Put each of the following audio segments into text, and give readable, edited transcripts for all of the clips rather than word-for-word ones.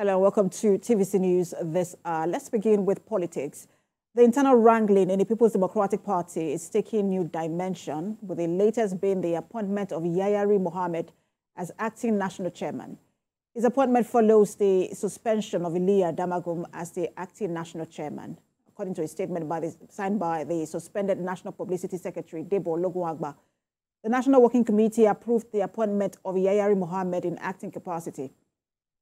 Hello, welcome to TVC News this hour. Let's begin with politics. The internal wrangling in the People's Democratic Party is taking new dimension, with the latest being the appointment of Yayari Mohammed as acting national chairman. His appointment follows the suspension of Iliya Damagum as the acting national chairman. According to a statement signed by the suspended National Publicity Secretary, Debo Logunagba, the National Working Committee approved the appointment of Yayari Mohammed in acting capacity.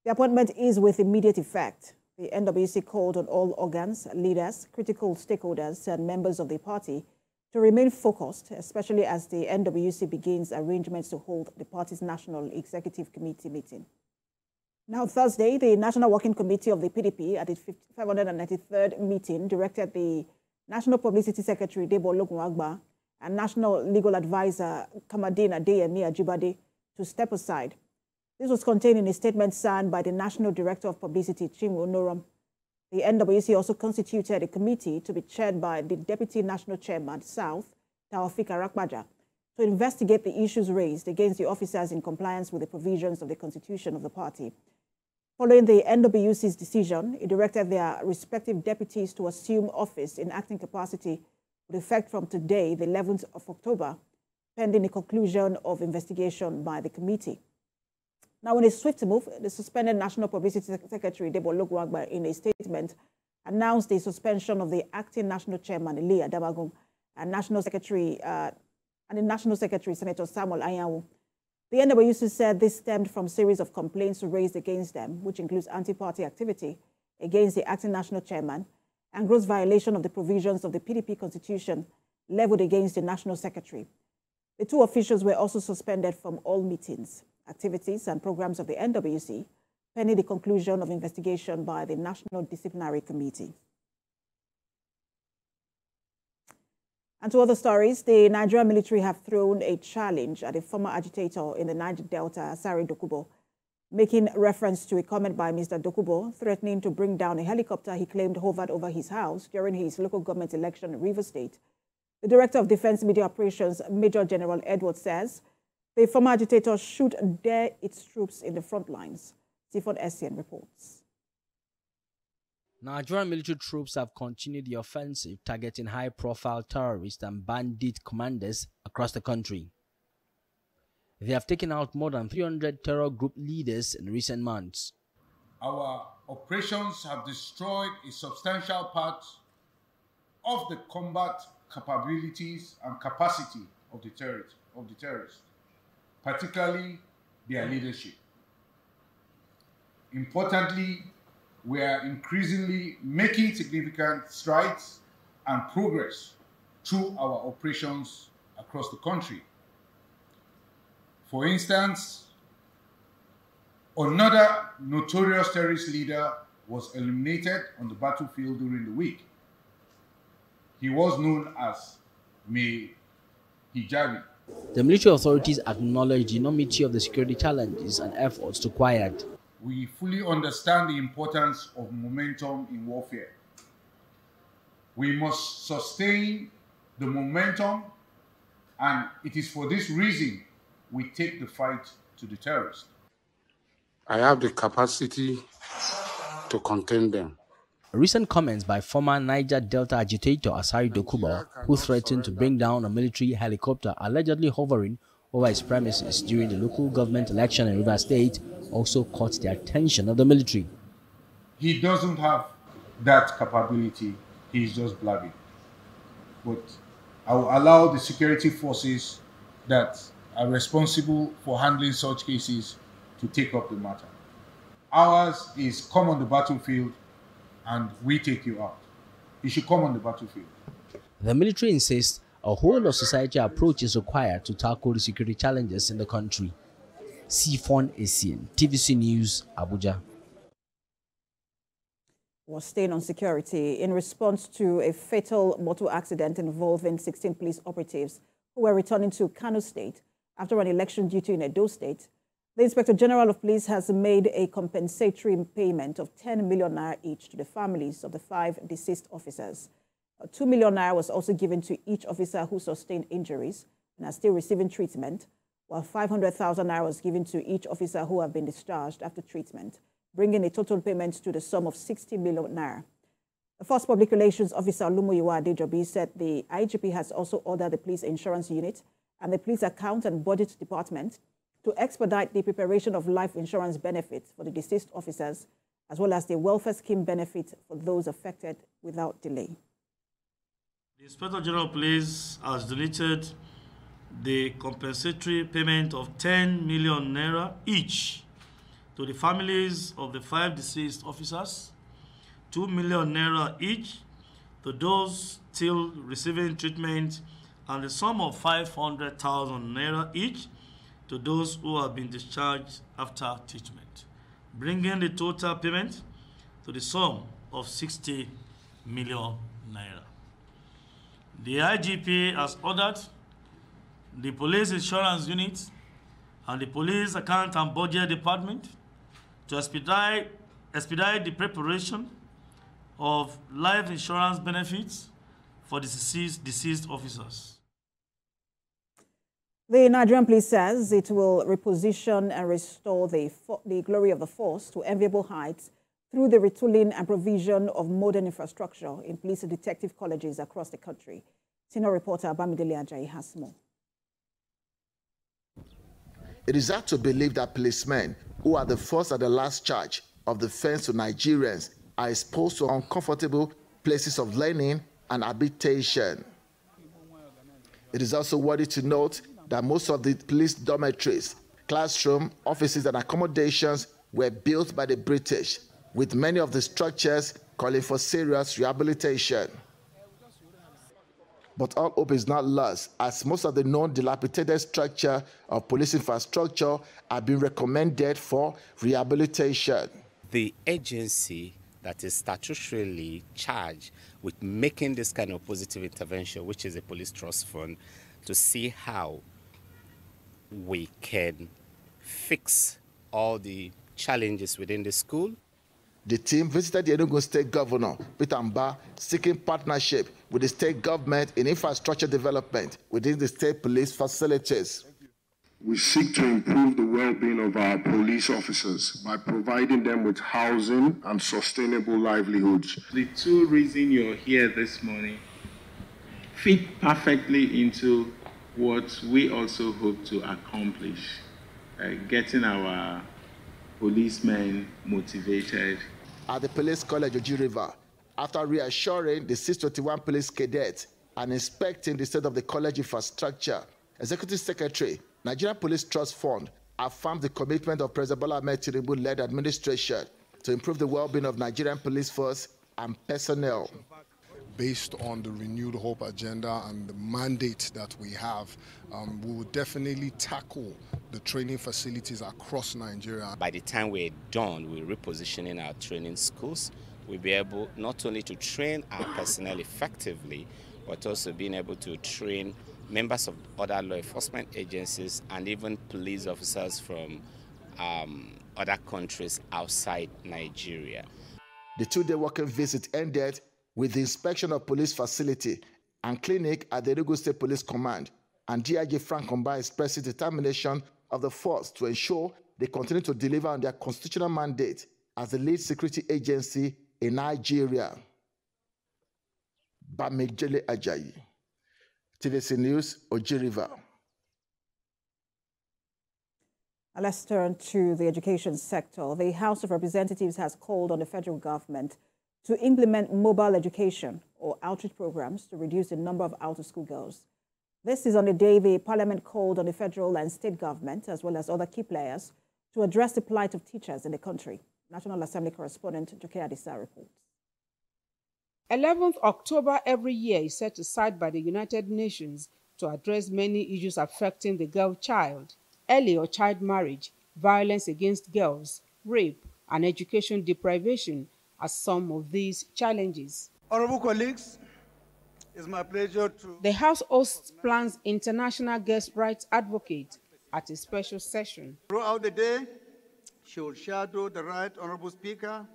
The appointment is with immediate effect. The NWC called on all organs, leaders, critical stakeholders, and members of the party to remain focused, especially as the NWC begins arrangements to hold the party's National Executive Committee meeting. Now, Thursday, the National Working Committee of the PDP at its 593rd meeting directed the National Publicity Secretary, Debo Logunagba, and National Legal Advisor, Kamadina Adeyemi Ajibade, to step aside. This was contained in a statement signed by the National Director of Publicity, Chinwe Onorom. The NWC also constituted a committee to be chaired by the Deputy National Chairman, South, Taofik Arakbaja, to investigate the issues raised against the officers in compliance with the provisions of the constitution of the party. Following the NWC's decision, it directed their respective deputies to assume office in acting capacity with effect from today, the 11th of October, pending the conclusion of investigation by the committee. Now, in a swift move, the suspended National Publicity Secretary, Debo Logunagba, in a statement, announced the suspension of the acting national chairman, Iliya Damagum, and the National Secretary, Senator Samuel Anyanwu. The NWC said this stemmed from a series of complaints raised against them, which includes anti-party activity against the acting national chairman and gross violation of the provisions of the PDP constitution leveled against the national secretary. The two officials were also suspended from all meetings, activities, and programs of the NWC, pending the conclusion of investigation by the National Disciplinary Committee. And to other stories, the Nigerian military have thrown a challenge at a former agitator in the Niger Delta, Asari Dokubo, making reference to a comment by Mr. Dokubo threatening to bring down a helicopter he claimed hovered over his house during his local government election in Rivers State. The Director of Defense Media Operations, Major General Edward, says the former agitator should dare its troops in the front lines. Tifon Essien reports. Nigerian military troops have continued the offensive, targeting high-profile terrorists and bandit commanders across the country. They have taken out more than 300 terror group leaders in recent months. Our operations have destroyed a substantial part of the combat capabilities and capacity of the terrorists, particularly their leadership. Importantly, we are increasingly making significant strides and progress through our operations across the country. For instance, another notorious terrorist leader was eliminated on the battlefield during the week. He was known as May Hijabi. The military authorities acknowledge the enormity of the security challenges and efforts required. We fully understand the importance of momentum in warfare. We must sustain the momentum, and it is for this reason we take the fight to the terrorists. I have the capacity to contain them. Recent comments by former Niger Delta agitator Asari Dokubo, who threatened to bring down a military helicopter allegedly hovering over his premises during the local government election in Rivers State, also caught the attention of the military. He doesn't have that capability. He's just blabbing. But I will allow the security forces that are responsible for handling such cases to take up the matter. Ours is come on the battlefield and we take you out. You should come on the battlefield. The military insists a whole of society approach is required to tackle the security challenges in the country. Tifon Essien, TVC News, Abuja. Was staying on security in response to a fatal motor accident involving 16 police operatives who were returning to Kano State after an election duty in Edo State. The Inspector General of Police has made a compensatory payment of 10 million naira each to the families of the 5 deceased officers. 2 million naira was also given to each officer who sustained injuries and are still receiving treatment, while 500,000 naira was given to each officer who have been discharged after treatment. bringing a total payment to the sum of 60 million naira. The first public relations officer, Olumoyiwa Adejobi, said the IGP has also ordered the police insurance unit and the police account and budget department to expedite the preparation of life insurance benefits for the deceased officers, as well as the welfare scheme benefit for those affected without delay. The Inspector General of Police has deleted the compensatory payment of 10 million naira each to the families of the 5 deceased officers, 2 million naira each to those still receiving treatment, and the sum of 500,000 naira each to those who have been discharged after treatment, bringing the total payment to the sum of 60 million naira. The IGP has ordered the police insurance unit and the police account and budget department to expedite the preparation of life insurance benefits for the deceased officers. The Nigerian police says it will reposition and restore the glory of the force to enviable heights through the retooling and provision of modern infrastructure in police and detective colleges across the country. Senior reporter Bamidele Ajayi has more. It is hard to believe that policemen, who are the first and the last charge of defense to Nigerians, are exposed to uncomfortable places of learning and habitation. It is also worthy to note that most of the police dormitories, classroom, offices, and accommodations were built by the British, with many of the structures calling for serious rehabilitation. But all hope is not lost, as most of the known dilapidated structure of police infrastructure are being recommended for rehabilitation. The agency that is statutorily charged with making this kind of positive intervention, which is the Police Trust Fund, to see how we can fix all the challenges within the school. The team visited the Enugu State Governor, Peter Mba, seeking partnership with the state government in infrastructure development within the state police facilities. We seek to improve the well-being of our police officers by providing them with housing and sustainable livelihoods. The two reasons you're here this morning fit perfectly into what we also hope to accomplish, getting our policemen motivated. At the Police College of Oji River, after reassuring the 621 police cadets and inspecting the state of the college infrastructure, Executive Secretary, Nigerian Police Trust Fund, affirmed the commitment of President Bola Ahmed Tinubu-led administration to improve the well-being of Nigerian police force and personnel. Based on the renewed hope agenda and the mandate that we have, we will definitely tackle the training facilities across Nigeria. By the time we're done with repositioning our training schools, we'll be able not only to train our personnel effectively, but also being able to train members of other law enforcement agencies and even police officers from other countries outside Nigeria. The two-day working visit ended with the inspection of police facility and clinic at the Enugu State Police Command, and DIG Frank Omba expressed determination of the force to ensure they continue to deliver on their constitutional mandate as the lead security agency in Nigeria. Bamidele Ajayi, TVC News, Oji River. Let's turn to the education sector. The House of Representatives has called on the federal government to implement mobile education or outreach programs to reduce the number of out-of-school girls. This is on the day the Parliament called on the federal and state government, as well as other key players, to address the plight of teachers in the country. National Assembly correspondent Joke Adisa reports. 11th October every year is set aside by the United Nations to address many issues affecting the girl child, early or child marriage, violence against girls, rape, and education deprivation as some of these challenges. Honorable colleagues, it's my pleasure to... The House hosts plans international guest rights advocate at a special session. Throughout the day, she will shadow the Right Honorable Speaker,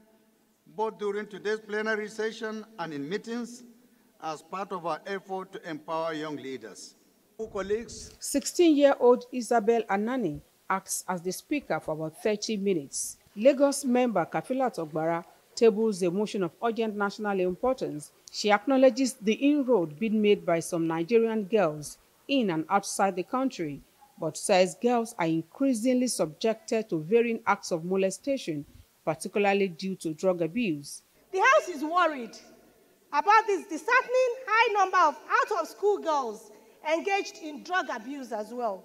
both during today's plenary session and in meetings, as part of our effort to empower young leaders. Colleagues, 16-year-old Isabel Anani acts as the speaker for about 30 minutes. Lagos member Kafilat Ogbara tables a motion of urgent national importance. She acknowledges the inroad being made by some Nigerian girls in and outside the country, but says girls are increasingly subjected to varying acts of molestation, particularly due to drug abuse. The House is worried about this disheartening high number of out-of-school girls engaged in drug abuse as well.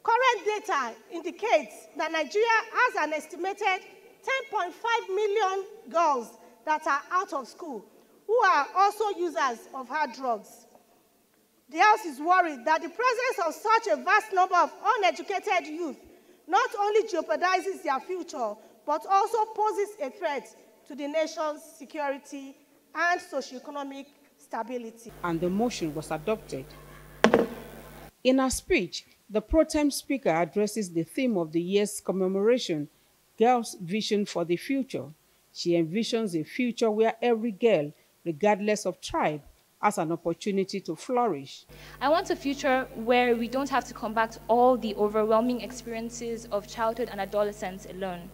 Current data indicates that Nigeria has an estimated 10.5 million girls that are out of school who are also users of hard drugs. The House is worried that the presence of such a vast number of uneducated youth not only jeopardizes their future, but also poses a threat to the nation's security and socioeconomic stability. And the motion was adopted. In her speech, the pro-tem speaker addresses the theme of the year's commemoration, Girls' Vision for the Future. She envisions a future where every girl, regardless of tribe, has an opportunity to flourish. I want a future where we don't have to combat all the overwhelming experiences of childhood and adolescence alone,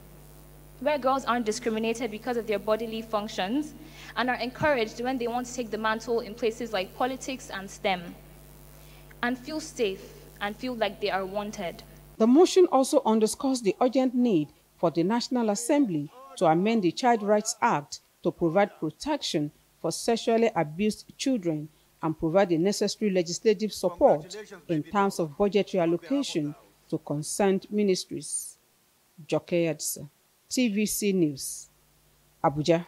where girls aren't discriminated because of their bodily functions and are encouraged when they want to take the mantle in places like politics and STEM, and feel safe and feel like they are wanted. The motion also underscores the urgent need for the National Assembly to amend the Child Rights Act to provide protection for sexually abused children and provide the necessary legislative support in terms of budgetary allocation to concerned ministries. Joke Yadsa, TVC News, Abuja.